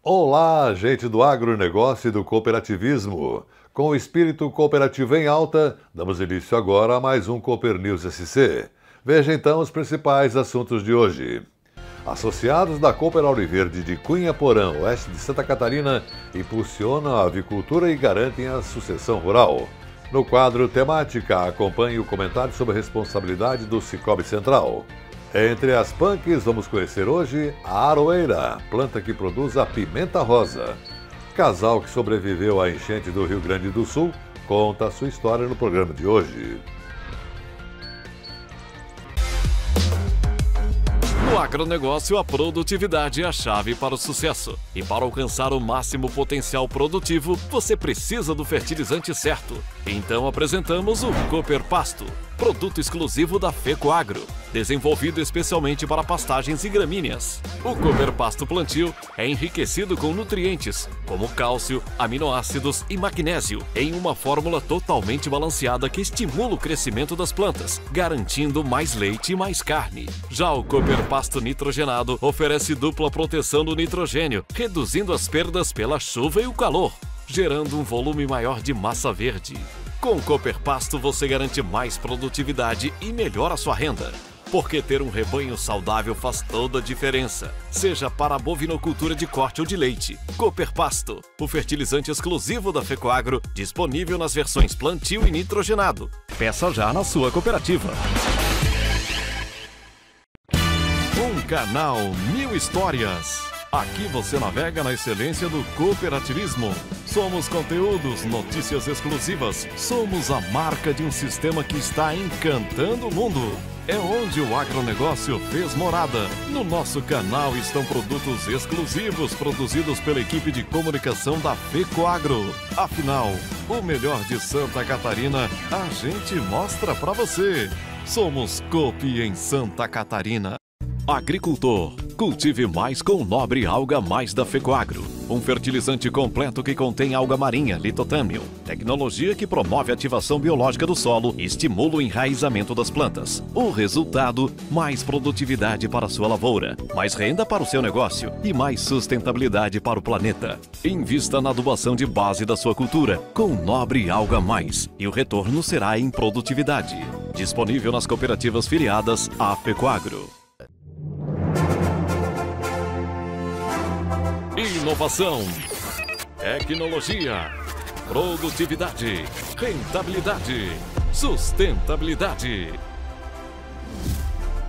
Olá, gente do agronegócio e do cooperativismo. Com o espírito cooperativo em alta, damos início agora a mais um Cooper News SC. Veja então os principais assuntos de hoje. Associados da Cooper Auriverde de Cunha Porã, oeste de Santa Catarina, impulsionam a avicultura e garantem a sucessão rural. No quadro Temática, acompanhe o comentário sobre a responsabilidade do Cicobi Central. Entre as punks, vamos conhecer hoje a aroeira, planta que produz a pimenta rosa. Casal que sobreviveu à enchente do Rio Grande do Sul conta a sua história no programa de hoje. No agronegócio, a produtividade é a chave para o sucesso. E para alcançar o máximo potencial produtivo, você precisa do fertilizante certo. Então apresentamos o Cooper Pasto, produto exclusivo da FECOAGRO, desenvolvido especialmente para pastagens e gramíneas. O Cooper Pasto Plantio é enriquecido com nutrientes, como cálcio, aminoácidos e magnésio, em uma fórmula totalmente balanceada que estimula o crescimento das plantas, garantindo mais leite e mais carne. Já o Cooper Pasto nitrogenado oferece dupla proteção do nitrogênio, reduzindo as perdas pela chuva e o calor, gerando um volume maior de massa verde. Com o Cooper Pasto você garante mais produtividade e melhora a sua renda. Porque ter um rebanho saudável faz toda a diferença, seja para a bovinocultura de corte ou de leite. Cooper Pasto, o fertilizante exclusivo da FECOAGRO, disponível nas versões plantio e nitrogenado. Peça já na sua cooperativa. Um canal, 1000 histórias. Aqui você navega na excelência do cooperativismo. Somos conteúdos, notícias exclusivas. Somos a marca de um sistema que está encantando o mundo. É onde o agronegócio fez morada. No nosso canal estão produtos exclusivos produzidos pela equipe de comunicação da FECOAGRO. Afinal, o melhor de Santa Catarina a gente mostra pra você. Somos Coop em Santa Catarina. Agricultor, cultive mais com o nobre Alga Mais da FECOAGRO. Um fertilizante completo que contém alga marinha, Litotâmio. Tecnologia que promove a ativação biológica do solo e estimula o enraizamento das plantas. O resultado, mais produtividade para a sua lavoura, mais renda para o seu negócio e mais sustentabilidade para o planeta. Invista na adubação de base da sua cultura com o nobre Alga Mais e o retorno será em produtividade. Disponível nas cooperativas filiadas à FECOAGRO. Inovação, tecnologia, produtividade, rentabilidade, sustentabilidade.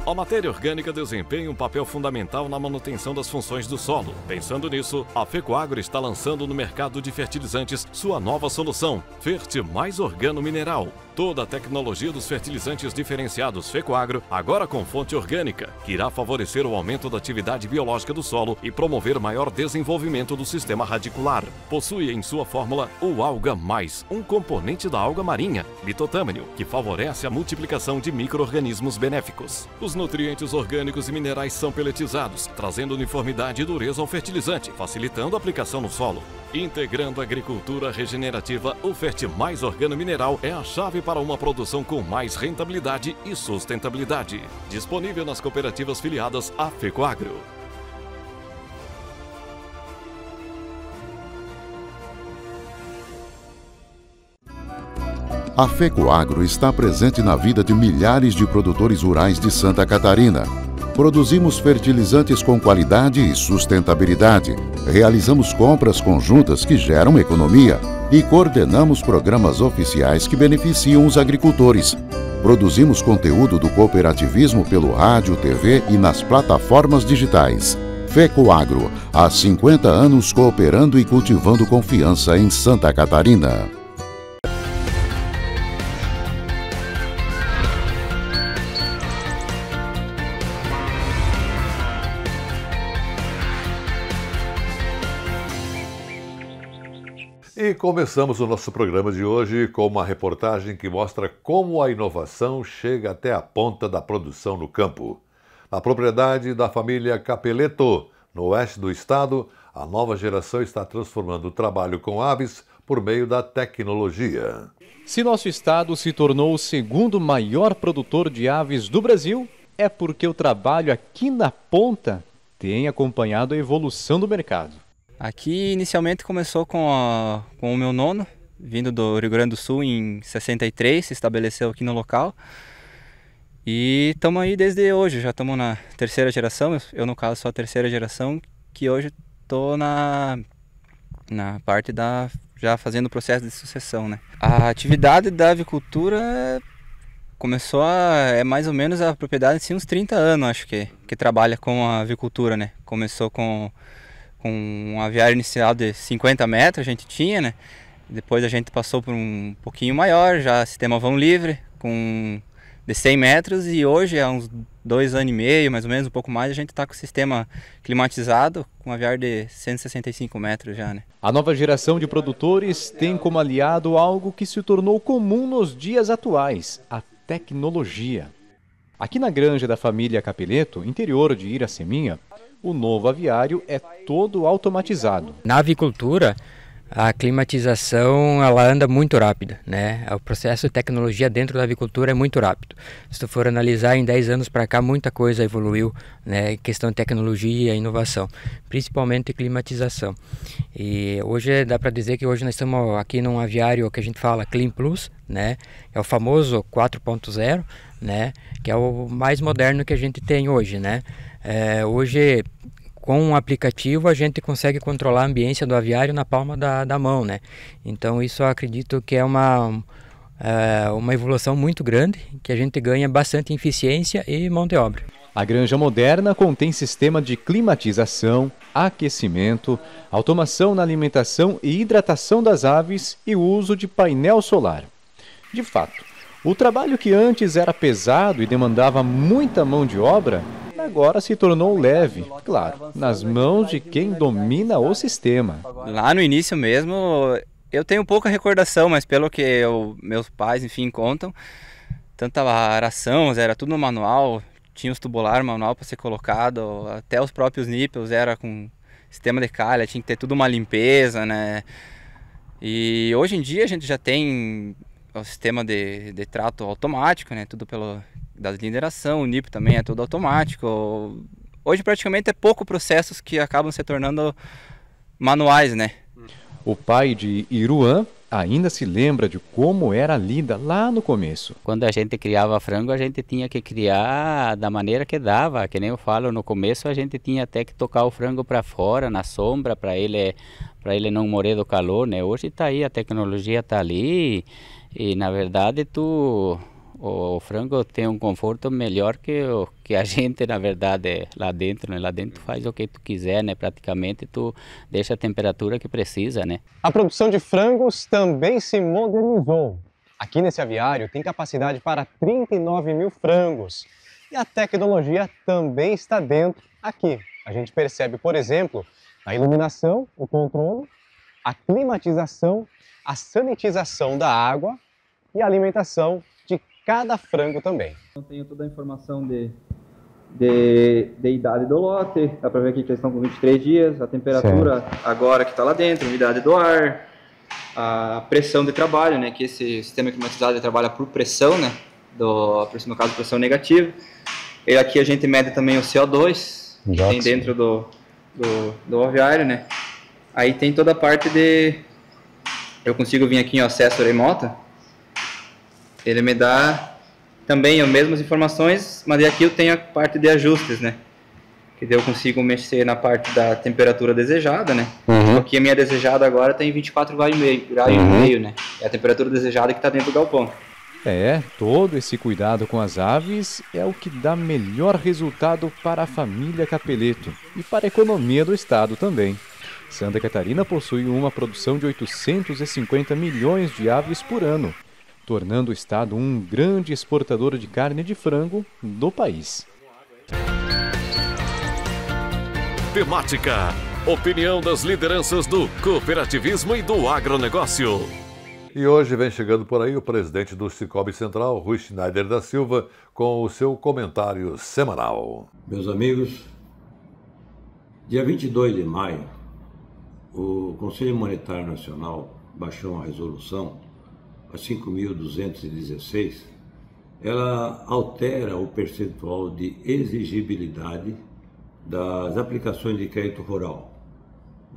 A matéria orgânica desempenha um papel fundamental na manutenção das funções do solo. Pensando nisso, a FECOAGRO está lançando no mercado de fertilizantes sua nova solução, Fert Mais Organo Mineral. Toda a tecnologia dos fertilizantes diferenciados FECOAGRO, agora com fonte orgânica, que irá favorecer o aumento da atividade biológica do solo e promover maior desenvolvimento do sistema radicular. Possui em sua fórmula o Alga Mais, um componente da alga marinha, Litotâmio, que favorece a multiplicação de micro-organismos benéficos. Os nutrientes orgânicos e minerais são peletizados, trazendo uniformidade e dureza ao fertilizante, facilitando a aplicação no solo. Integrando a agricultura regenerativa, o Fert Mais Organo Mineral é a chave para uma produção com mais rentabilidade e sustentabilidade. Disponível nas cooperativas filiadas à FECOAGRO. A FECOAGRO está presente na vida de milhares de produtores rurais de Santa Catarina. Produzimos fertilizantes com qualidade e sustentabilidade. Realizamos compras conjuntas que geram economia e coordenamos programas oficiais que beneficiam os agricultores. Produzimos conteúdo do cooperativismo pelo rádio, TV e nas plataformas digitais. FECOAGRO, há 50 anos cooperando e cultivando confiança em Santa Catarina. E começamos o nosso programa de hoje com uma reportagem que mostra como a inovação chega até a ponta da produção no campo. Na propriedade da família Capeleto, no oeste do estado, a nova geração está transformando o trabalho com aves por meio da tecnologia. Se nosso estado se tornou o segundo maior produtor de aves do Brasil, é porque o trabalho aqui na ponta tem acompanhado a evolução do mercado. Aqui inicialmente começou com o meu nono, vindo do Rio Grande do Sul em 63, se estabeleceu aqui no local. E estamos aí desde hoje, já estamos na terceira geração, eu no caso sou a terceira geração, que hoje estou na parte já fazendo o processo de sucessão, né? A atividade da avicultura começou é mais ou menos a propriedade assim, uns 30 anos, acho que trabalha com a avicultura, né? Começou com um aviário inicial de 50 metros, a gente tinha, né? Depois a gente passou por um pouquinho maior, já sistema vão livre, de 100 metros, e hoje, há uns 2 anos e meio, mais ou menos, um pouco mais, a gente está com o sistema climatizado, com um aviário de 165 metros já, né? A nova geração de produtores tem como aliado algo que se tornou comum nos dias atuais, a tecnologia. Aqui na granja da família Capeleto, interior de Iraceminha, o novo aviário é todo automatizado. Na avicultura, a climatização ela anda muito rápida, né? O processo de tecnologia dentro da avicultura é muito rápido. Se tu for analisar, em 10 anos para cá, muita coisa evoluiu, né? Em questão de tecnologia e inovação, principalmente climatização. E hoje dá para dizer que hoje nós estamos aqui num aviário que a gente fala Clean Plus, né? É o famoso 4.0, né? Que é o mais moderno que a gente tem hoje, né? Hoje, com um aplicativo, a gente consegue controlar a ambiência do aviário na palma da mão, né? Então isso eu acredito que é uma evolução muito grande, que a gente ganha bastante em eficiência e mão de obra. A granja moderna contém sistema de climatização, aquecimento, automação na alimentação e hidratação das aves e uso de painel solar. De fato, o trabalho que antes era pesado e demandava muita mão de obra, agora se tornou leve, claro, nas mãos de quem domina o sistema. Lá no início mesmo, eu tenho pouca recordação, mas pelo que meus pais, enfim, contam, tanta aração, era tudo no manual, tinha os tubular manual para ser colocado, até os próprios nípeis era com sistema de calha, tinha que ter tudo uma limpeza, né? E hoje em dia a gente já tem o sistema de trato automático, né? Tudo das lideração, o NIP também é tudo automático. Hoje praticamente é pouco processos que acabam se tornando manuais, né? O pai de Iruan ainda se lembra de como era a lida lá no começo. Quando a gente criava frango, a gente tinha que criar da maneira que dava, que nem eu falo, no começo a gente tinha até que tocar o frango para fora, na sombra, para ele não morrer do calor, né? Hoje está aí, a tecnologia está ali e na verdade o frango tem um conforto melhor que a gente, na verdade, lá dentro, né? Lá dentro tu faz o que tu quiser, né? Praticamente tu deixa a temperatura que precisa, né? A produção de frangos também se modernizou. Aqui nesse aviário tem capacidade para 39 mil frangos. E a tecnologia também está dentro aqui. A gente percebe, por exemplo, a iluminação, o controle, a climatização, a sanitização da água e a alimentação de cada frango também. Eu tenho toda a informação de idade do lote, dá para ver aqui que eles estão com 23 dias, a temperatura agora que está lá dentro, a umidade do ar, a pressão de trabalho, né, que esse sistema climatizado ele trabalha por pressão, né, no caso pressão negativa. E aqui a gente mede também o CO2, que tem dentro do aviário, né. Aí tem toda a parte eu consigo vir aqui em acesso remoto. Ele me dá também as mesmas informações, mas aqui eu tenho a parte de ajustes, né? Que daí eu consigo mexer na parte da temperatura desejada, né? Aqui a minha desejada agora tem 24 graus e meio, né? É a temperatura desejada que está dentro do galpão. Todo esse cuidado com as aves é o que dá melhor resultado para a família Capeleto e para a economia do estado também. Santa Catarina possui uma produção de 850 milhões de aves por ano, tornando o estado um grande exportador de carne de frango do país. Temática: opinião das lideranças do cooperativismo e do agronegócio. E hoje vem chegando por aí o presidente do Cicobi Central, Rui Schneider da Silva, com o seu comentário semanal. Meus amigos, dia 22 de maio, o Conselho Monetário Nacional baixou uma resolução, a 5.216, ela altera o percentual de exigibilidade das aplicações de crédito rural.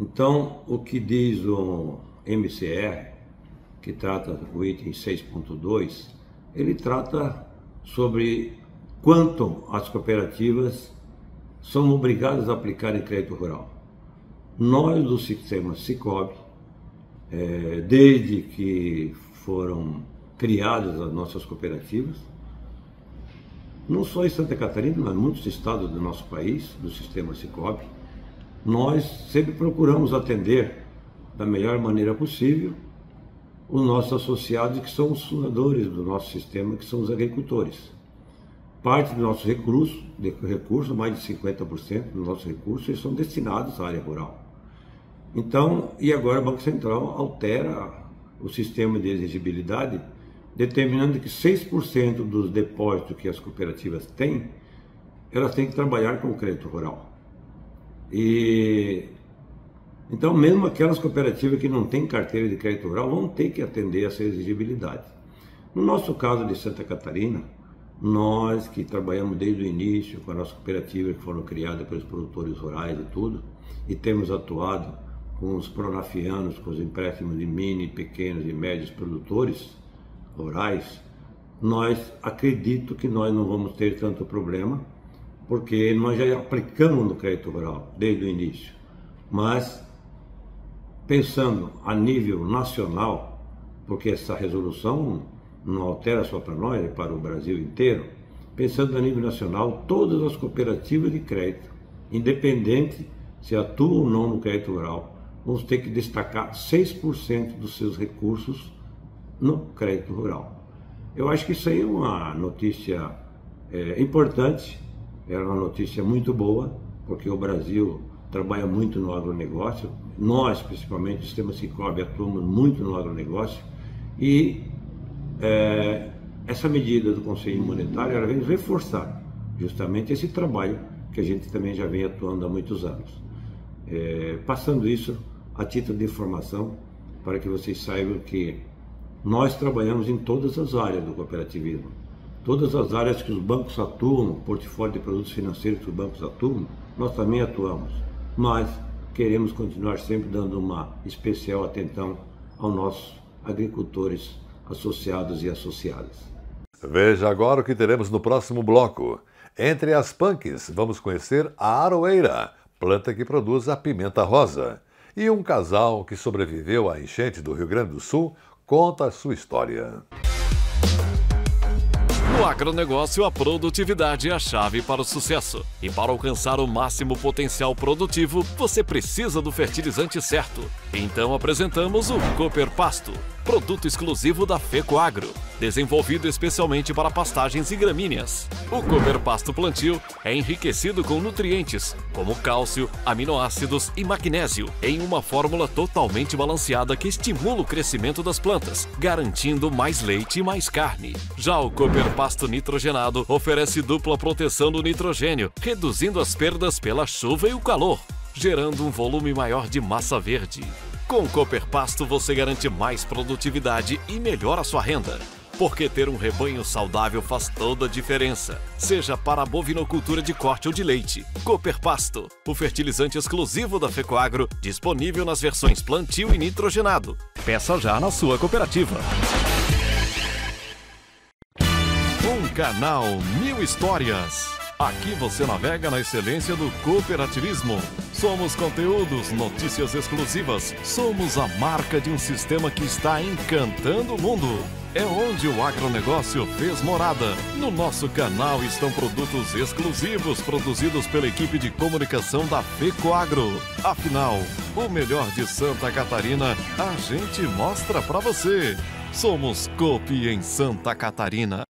Então, o que diz o MCR, que trata o item 6.2, ele trata sobre quanto as cooperativas são obrigadas a aplicar em crédito rural. Nós, do sistema Sicoob, desde que foram criadas as nossas cooperativas, não só em Santa Catarina, mas em muitos estados do nosso país, do sistema Sicoob, nós sempre procuramos atender da melhor maneira possível os nossos associados, que são os fundadores do nosso sistema, que são os agricultores. Parte do nosso recurso, mais de 50% dos nossos recursos, eles são destinados à área rural. Então, e agora o Banco Central altera o sistema de exigibilidade, determinando que 6% dos depósitos que as cooperativas têm, elas têm que trabalhar com crédito rural. Então, mesmo aquelas cooperativas que não têm carteira de crédito rural vão ter que atender essa exigibilidade. No nosso caso de Santa Catarina, nós que trabalhamos desde o início com as nossas cooperativas que foram criadas pelos produtores rurais e tudo, e temos atuado com os pronafianos, com os empréstimos de mini, pequenos e médios produtores rurais, nós acredito que nós não vamos ter tanto problema, porque nós já aplicamos no crédito rural desde o início. Mas, pensando a nível nacional, porque essa resolução não altera só para nós, é para o Brasil inteiro, pensando a nível nacional, todas as cooperativas de crédito, independente se atuam ou não no crédito rural, vão ter que destacar 6% dos seus recursos no crédito rural. Eu acho que isso aí é uma notícia importante, é uma notícia muito boa, porque o Brasil trabalha muito no agronegócio, nós, principalmente, o sistema Sicoob, atuamos muito no agronegócio, e essa medida do Conselho Monetário, ela vem reforçar justamente esse trabalho que a gente também já vem atuando há muitos anos. Passando isso a título de informação, para que vocês saibam que nós trabalhamos em todas as áreas do cooperativismo. Todas as áreas que os bancos atuam, o portfólio de produtos financeiros que os bancos atuam, nós também atuamos. Mas queremos continuar sempre dando uma especial atenção aos nossos agricultores associados e associadas. Veja agora o que teremos no próximo bloco. Entre as punks, vamos conhecer a aroeira, planta que produz a pimenta rosa. E um casal que sobreviveu à enchente do Rio Grande do Sul conta a sua história. No agronegócio, a produtividade é a chave para o sucesso. E para alcançar o máximo potencial produtivo, você precisa do fertilizante certo. Então apresentamos o Cooper Pasto, produto exclusivo da FECOAGRO, desenvolvido especialmente para pastagens e gramíneas. O Cooper Pasto Plantio é enriquecido com nutrientes, como cálcio, aminoácidos e magnésio, em uma fórmula totalmente balanceada que estimula o crescimento das plantas, garantindo mais leite e mais carne. Já o Cooper Pasto Nitrogenado oferece dupla proteção do nitrogênio, reduzindo as perdas pela chuva e o calor, gerando um volume maior de massa verde. Com o Cooper Pasto você garante mais produtividade e melhora a sua renda. Porque ter um rebanho saudável faz toda a diferença, seja para a bovinocultura de corte ou de leite. Cooper Pasto, o fertilizante exclusivo da FECOAGRO, disponível nas versões plantio e nitrogenado. Peça já na sua cooperativa. Um canal, 1000 histórias. Aqui você navega na excelência do cooperativismo. Somos conteúdos, notícias exclusivas. Somos a marca de um sistema que está encantando o mundo. É onde o agronegócio fez morada. No nosso canal estão produtos exclusivos produzidos pela equipe de comunicação da FECOAGRO. Afinal, o melhor de Santa Catarina a gente mostra pra você. Somos Coop em Santa Catarina.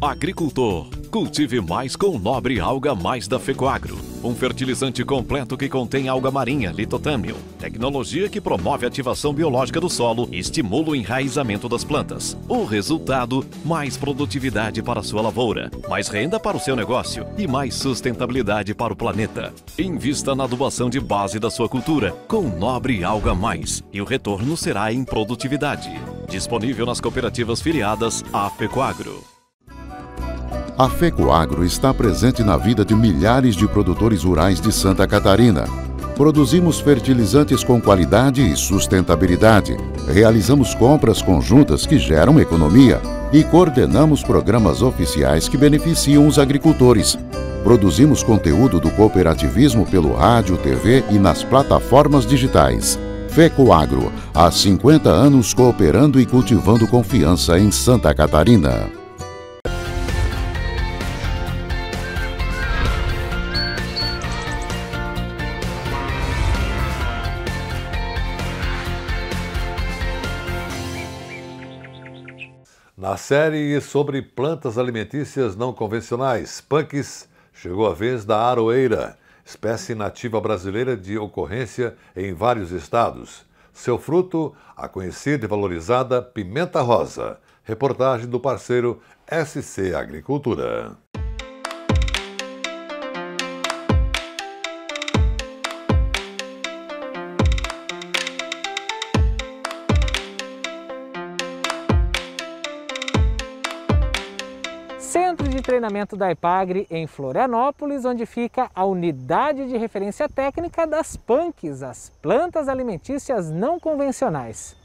Agricultor, cultive mais com o Nobre Alga Mais da FECOAGRO. Um fertilizante completo que contém alga marinha, litotâmio. Tecnologia que promove a ativação biológica do solo e estimula o enraizamento das plantas. O resultado, mais produtividade para a sua lavoura, mais renda para o seu negócio e mais sustentabilidade para o planeta. Invista na adubação de base da sua cultura com o Nobre Alga Mais e o retorno será em produtividade. Disponível nas cooperativas filiadas à FECOAGRO. A FECOAGRO está presente na vida de milhares de produtores rurais de Santa Catarina. Produzimos fertilizantes com qualidade e sustentabilidade. Realizamos compras conjuntas que geram economia e coordenamos programas oficiais que beneficiam os agricultores. Produzimos conteúdo do cooperativismo pelo rádio, TV e nas plataformas digitais. FECOAGRO, há 50 anos cooperando e cultivando confiança em Santa Catarina. Na série sobre plantas alimentícias não convencionais, punks, chegou a vez da aroeira, espécie nativa brasileira de ocorrência em vários estados. Seu fruto, a conhecida e valorizada pimenta rosa. Reportagem do parceiro SC Agricultura. Centro de treinamento da EPAGRE em Florianópolis, onde fica a unidade de referência técnica das punks, as plantas alimentícias não convencionais.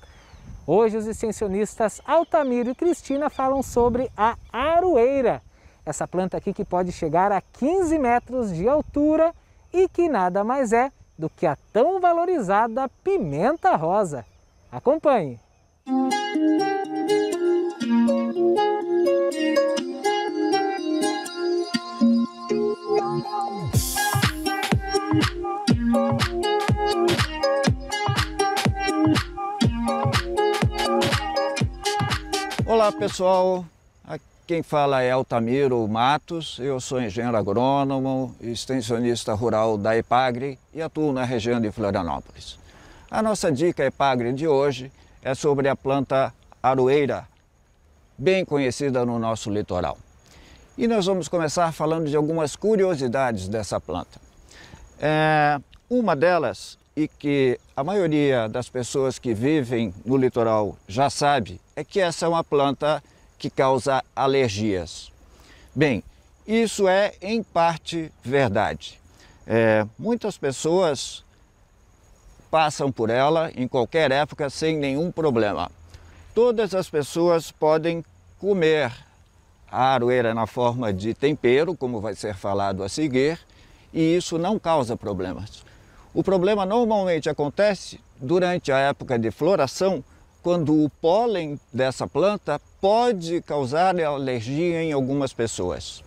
Hoje os extensionistas Altamiro e Cristina falam sobre a aroeira, essa planta aqui que pode chegar a 15 metros de altura e que nada mais é do que a tão valorizada pimenta rosa. Acompanhe! Olá pessoal, aqui quem fala é Altamiro Matos, eu sou engenheiro agrônomo e extensionista rural da EPAGRE e atuo na região de Florianópolis. A nossa dica EPAGRE de hoje é sobre a planta aroeira, bem conhecida no nosso litoral. E nós vamos começar falando de algumas curiosidades dessa planta. Uma delas, e que a maioria das pessoas que vivem no litoral já sabe, é que essa é uma planta que causa alergias. Bem, isso é em parte verdade. Muitas pessoas passam por ela em qualquer época sem nenhum problema. Todas as pessoas podem comer a aroeira na forma de tempero, como vai ser falado a seguir, e isso não causa problemas. O problema normalmente acontece durante a época de floração, quando o pólen dessa planta pode causar alergia em algumas pessoas.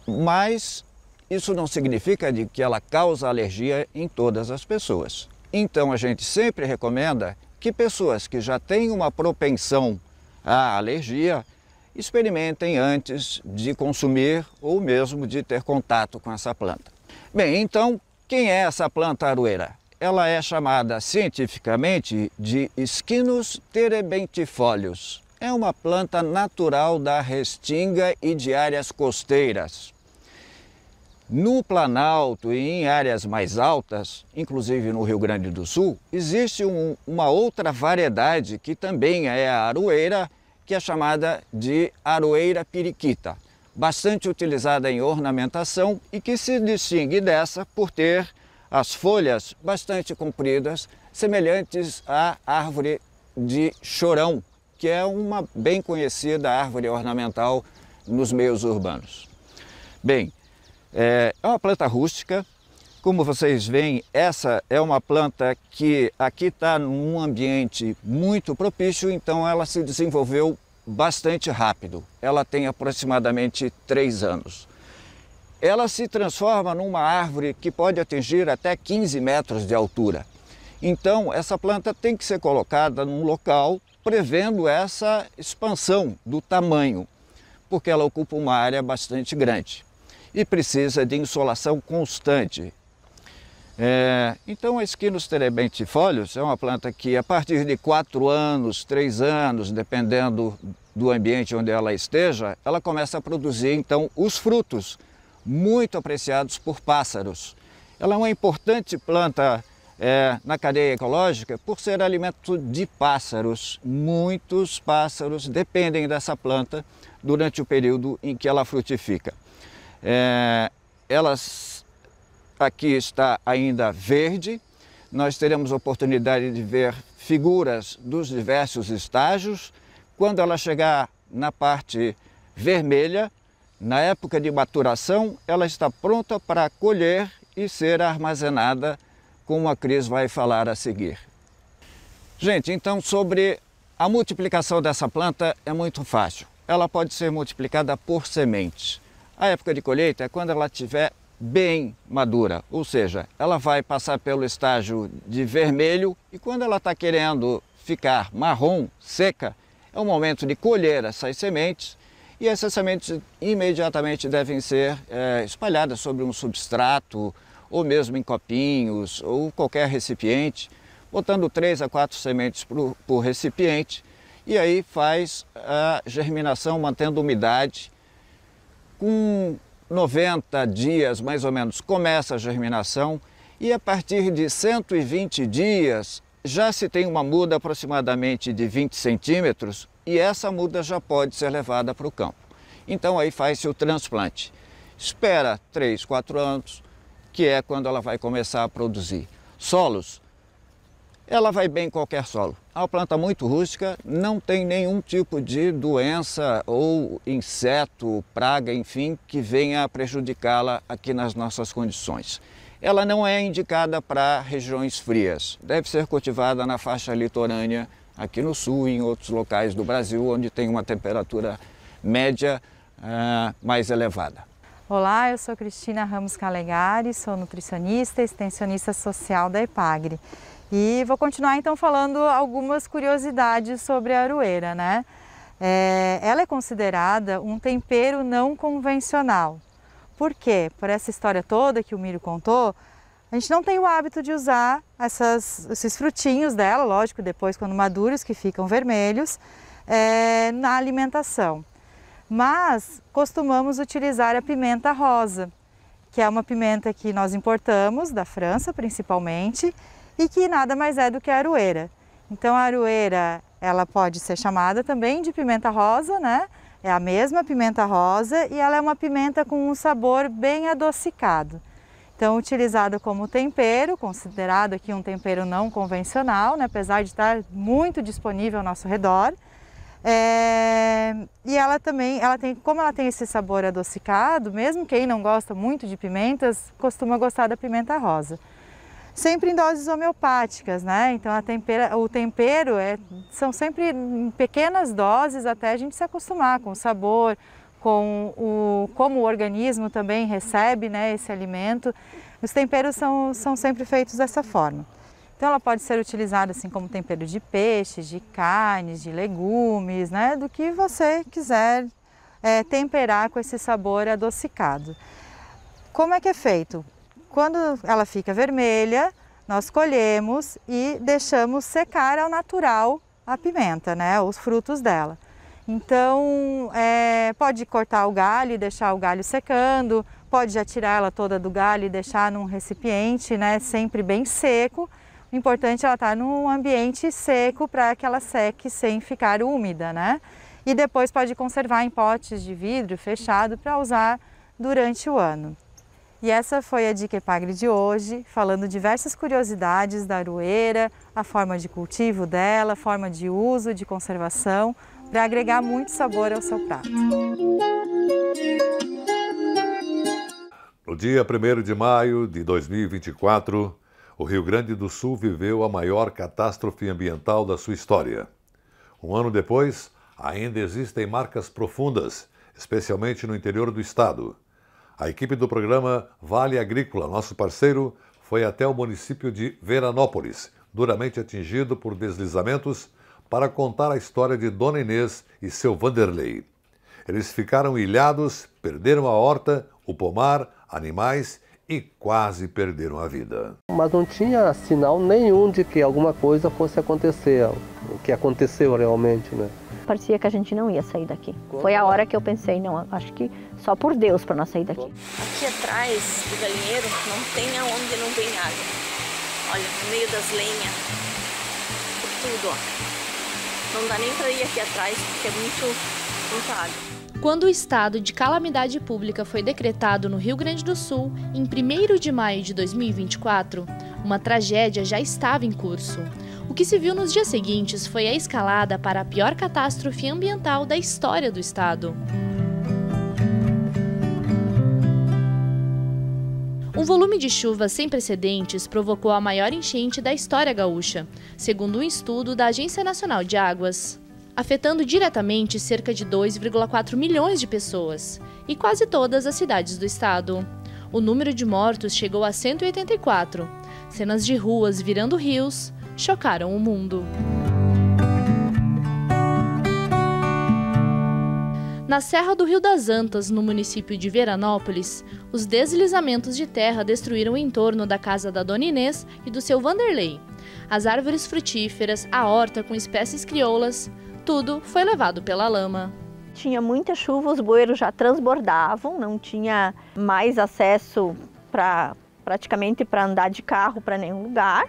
Mas isso não significa que ela causa alergia em todas as pessoas. Então a gente sempre recomenda que pessoas que já têm uma propensão à alergia experimentem antes de consumir ou mesmo de ter contato com essa planta. Bem, então, quem é essa planta aroeira? Ela é chamada cientificamente de Schinus terebentifolia. É uma planta natural da restinga e de áreas costeiras. No Planalto e em áreas mais altas, inclusive no Rio Grande do Sul, existe uma outra variedade que também é a aroeira, que é chamada de aroeira periquita, bastante utilizada em ornamentação e que se distingue dessa por ter as folhas bastante compridas, semelhantes à árvore de chorão, que é uma bem conhecida árvore ornamental nos meios urbanos. Bem, é uma planta rústica. Como vocês veem, essa é uma planta que aqui está num ambiente muito propício, então ela se desenvolveu bastante rápido. Ela tem aproximadamente 3 anos. Ela se transforma numa árvore que pode atingir até 15 metros de altura. Então, essa planta tem que ser colocada num local prevendo essa expansão do tamanho, porque ela ocupa uma área bastante grande e precisa de insolação constante. Então a Schinus terebentifolia é uma planta que a partir de 4 anos, 3 anos, dependendo do ambiente onde ela esteja, ela começa a produzir então os frutos, muito apreciados por pássaros. Ela é uma importante planta na cadeia ecológica por ser alimento de pássaros. Muitos pássaros dependem dessa planta durante o período em que ela frutifica. Aqui está ainda verde, nós teremos oportunidade de ver figuras dos diversos estágios. Quando ela chegar na parte vermelha, na época de maturação, ela está pronta para colher e ser armazenada, como a Cris vai falar a seguir. Gente, então sobre a multiplicação dessa planta é muito fácil. Ela pode ser multiplicada por sementes. A época de colheita é quando ela estiver bem madura, ou seja, ela vai passar pelo estágio de vermelho e quando ela está querendo ficar marrom, seca, é o momento de colher essas sementes e essas sementes imediatamente devem ser espalhadas sobre um substrato ou mesmo em copinhos ou qualquer recipiente, botando 3 a 4 sementes por recipiente e aí faz a germinação mantendo umidade. Com 90 dias, mais ou menos, começa a germinação e a partir de 120 dias já se tem uma muda aproximadamente de 20 centímetros e essa muda já pode ser levada para o campo. Então aí faz-se o transplante. Espera 3, 4 anos, que é quando ela vai começar a produzir. Solos, ela vai bem em qualquer solo. É uma planta muito rústica, não tem nenhum tipo de doença ou inseto, praga, enfim, que venha a prejudicá-la aqui nas nossas condições. Ela não é indicada para regiões frias, deve ser cultivada na faixa litorânea, aqui no sul e em outros locais do Brasil, onde tem uma temperatura média mais elevada. Olá, eu sou Cristina Ramos Calegari, sou nutricionista e extensionista social da EPAGRE. E vou continuar então falando algumas curiosidades sobre a aroeira, né? Ela é considerada um tempero não convencional. Por quê? Por essa história toda que o Miro contou, a gente não tem o hábito de usar esses frutinhos dela, lógico, depois quando maduros, que ficam vermelhos, na alimentação. Mas costumamos utilizar a pimenta rosa, que é uma pimenta que nós importamos da França principalmente, e que nada mais é do que a aroeira. Então a aroeira, ela pode ser chamada também de pimenta rosa, né? É a mesma pimenta rosa e ela é uma pimenta com um sabor bem adocicado. Então utilizada como tempero, considerado aqui um tempero não convencional, né? Apesar de estar muito disponível ao nosso redor. E ela também, como ela tem esse sabor adocicado, mesmo quem não gosta muito de pimentas, costuma gostar da pimenta rosa. Sempre em doses homeopáticas, né? Então o tempero são sempre em pequenas doses até a gente se acostumar com o sabor, com como o organismo também recebe, né, esse alimento. Os temperos são sempre feitos dessa forma. Então ela pode ser utilizada assim como tempero de peixes, de carnes, de legumes, né? Do que você quiser temperar com esse sabor adocicado. Como é que é feito? Quando ela fica vermelha, nós colhemos e deixamos secar ao natural a pimenta, né, os frutos dela. Então, pode cortar o galho e deixar o galho secando, pode já tirar ela toda do galho e deixar num recipiente, né, sempre bem seco. O importante é ela estar num ambiente seco para que ela seque sem ficar úmida, né? E depois pode conservar em potes de vidro fechado para usar durante o ano. E essa foi a Dica EPAGRE de hoje, falando diversas curiosidades da aroeira, a forma de cultivo dela, a forma de uso, de conservação, para agregar muito sabor ao seu prato. No dia 1º de maio de 2024, o Rio Grande do Sul viveu a maior catástrofe ambiental da sua história. Um ano depois, ainda existem marcas profundas, especialmente no interior do estado. A equipe do programa Vale Agrícola, nosso parceiro, foi até o município de Veranópolis, duramente atingido por deslizamentos, para contar a história de Dona Inês e seu Vanderlei. Eles ficaram ilhados, perderam a horta, o pomar, animais e quase perderam a vida. Mas não tinha sinal nenhum de que alguma coisa fosse acontecer, o que aconteceu realmente, né? Parecia que a gente não ia sair daqui. Foi a hora que eu pensei, não, acho que só por Deus para nós sair daqui. Aqui atrás do galinheiro não tem aonde não tem água. Olha, no meio das lenhas, por tudo, ó. Não dá nem para ir aqui atrás porque é muita água. Quando o estado de calamidade pública foi decretado no Rio Grande do Sul, em 1º de maio de 2024, Uma tragédia já estava em curso. O que se viu nos dias seguintes foi a escalada para a pior catástrofe ambiental da história do estado. Um volume de chuva sem precedentes provocou a maior enchente da história gaúcha, segundo um estudo da Agência Nacional de Águas, afetando diretamente cerca de 2,4 milhões de pessoas, e quase todas as cidades do estado. O número de mortos chegou a 184. Cenas de ruas virando rios chocaram o mundo. Na Serra do Rio das Antas, no município de Veranópolis, os deslizamentos de terra destruíram o entorno da casa da Dona Inês e do seu Vanderlei. As árvores frutíferas, a horta com espécies crioulas, tudo foi levado pela lama. Tinha muita chuva, os bueiros já transbordavam, não tinha mais acesso praticamente para andar de carro para nenhum lugar.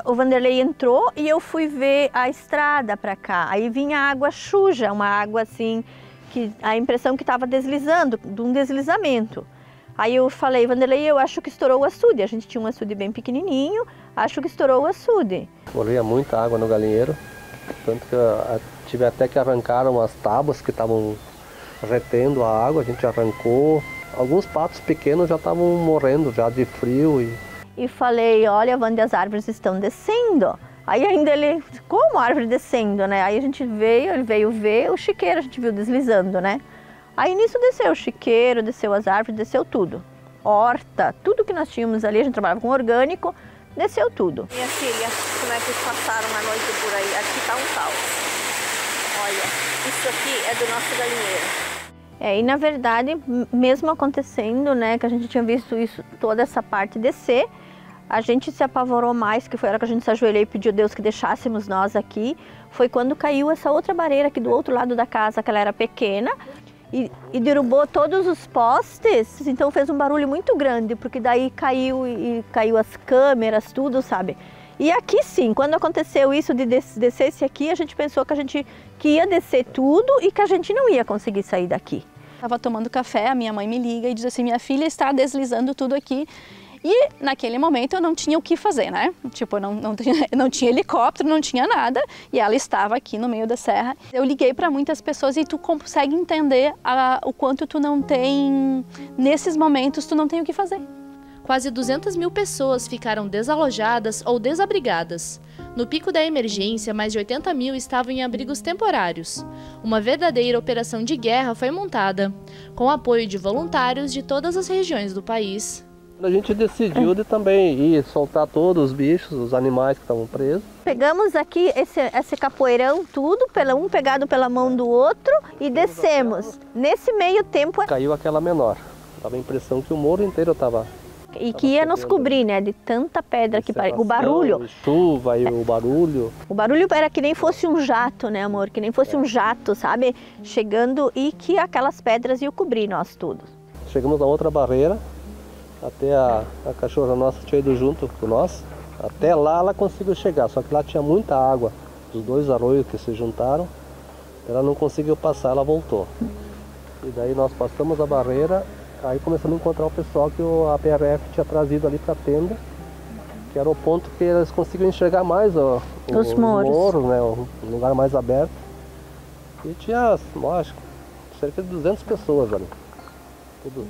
O Vanderlei entrou e eu fui ver a estrada para cá. Aí vinha água suja, uma água assim, que a impressão que estava deslizando, de um deslizamento. Aí eu falei, Vanderlei, eu acho que estourou o açude. A gente tinha um açude bem pequenininho, acho que estourou o açude. Corria muita água no galinheiro, tanto que eu tive até que arrancar umas tábuas que estavam retendo a água, a gente arrancou. Alguns patos pequenos já estavam morrendo já de frio. E falei, olha, Wander, as árvores estão descendo. Aí ainda ele, como a árvore descendo, né? Aí a gente ele veio ver o chiqueiro, a gente viu deslizando, né? Aí nisso desceu o chiqueiro, desceu as árvores, desceu tudo. Horta, tudo que nós tínhamos ali, a gente trabalhava com orgânico, desceu tudo. Minha filha, como é que passaram a noite por aí? Aqui está um caos. Olha, isso aqui é do nosso galinheiro. E na verdade, mesmo acontecendo, né, que a gente tinha visto isso, toda essa parte descer, a gente se apavorou mais, que foi a hora que a gente se ajoelhou e pediu a Deus que deixássemos nós aqui, foi quando caiu essa outra barreira aqui do outro lado da casa, que ela era pequena, e derrubou todos os postes, então fez um barulho muito grande, porque daí caiu as câmeras, tudo, sabe? E aqui sim, quando aconteceu isso de descer aqui, a gente pensou que ia descer tudo e que a gente não ia conseguir sair daqui. Estava tomando café, a minha mãe me liga e diz assim, minha filha está deslizando tudo aqui. E naquele momento eu não tinha o que fazer, né? Tipo, não tinha helicóptero, não tinha nada. E ela estava aqui no meio da serra. Eu liguei para muitas pessoas e tu consegue entender o quanto tu não tem, nesses momentos, tu não tem o que fazer. Quase 200 mil pessoas ficaram desalojadas ou desabrigadas. No pico da emergência, mais de 80 mil estavam em abrigos temporários. Uma verdadeira operação de guerra foi montada, com o apoio de voluntários de todas as regiões do país. A gente decidiu de também ir soltar todos os bichos, os animais que estavam presos. Pegamos aqui esse capoeirão tudo, um pegado pela mão do outro e descemos. Nesse meio tempo... Caiu aquela menor. Dava a impressão que o morro inteiro estava... E que ia nos cobrir, né? De tanta pedra que o barulho. Chuva e o barulho. O barulho era que nem fosse um jato, né, amor? Que nem fosse um jato, sabe? Chegando e que aquelas pedras iam cobrir nós todos. Chegamos a outra barreira, até a cachorra nossa tinha ido junto com nós. Até lá ela conseguiu chegar, só que lá tinha muita água. Os dois arroios que se juntaram, ela não conseguiu passar, ela voltou. E daí nós passamos a barreira. Aí começamos a encontrar o pessoal que a PRF tinha trazido ali para a tenda, que era o ponto que eles conseguiam enxergar mais os morros, né, um lugar mais aberto. E tinha, acho, cerca de 200 pessoas ali,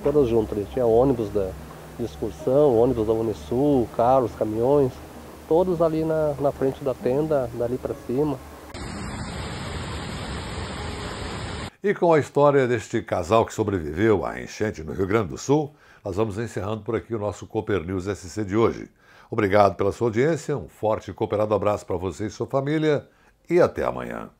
todas juntas ali. Tinha ônibus de excursão, ônibus da Unisul, carros, caminhões, todos ali na frente da tenda, dali para cima. E com a história deste casal que sobreviveu à enchente no Rio Grande do Sul, nós vamos encerrando por aqui o nosso Cooper News SC de hoje. Obrigado pela sua audiência, um forte e cooperado abraço para você e sua família e até amanhã.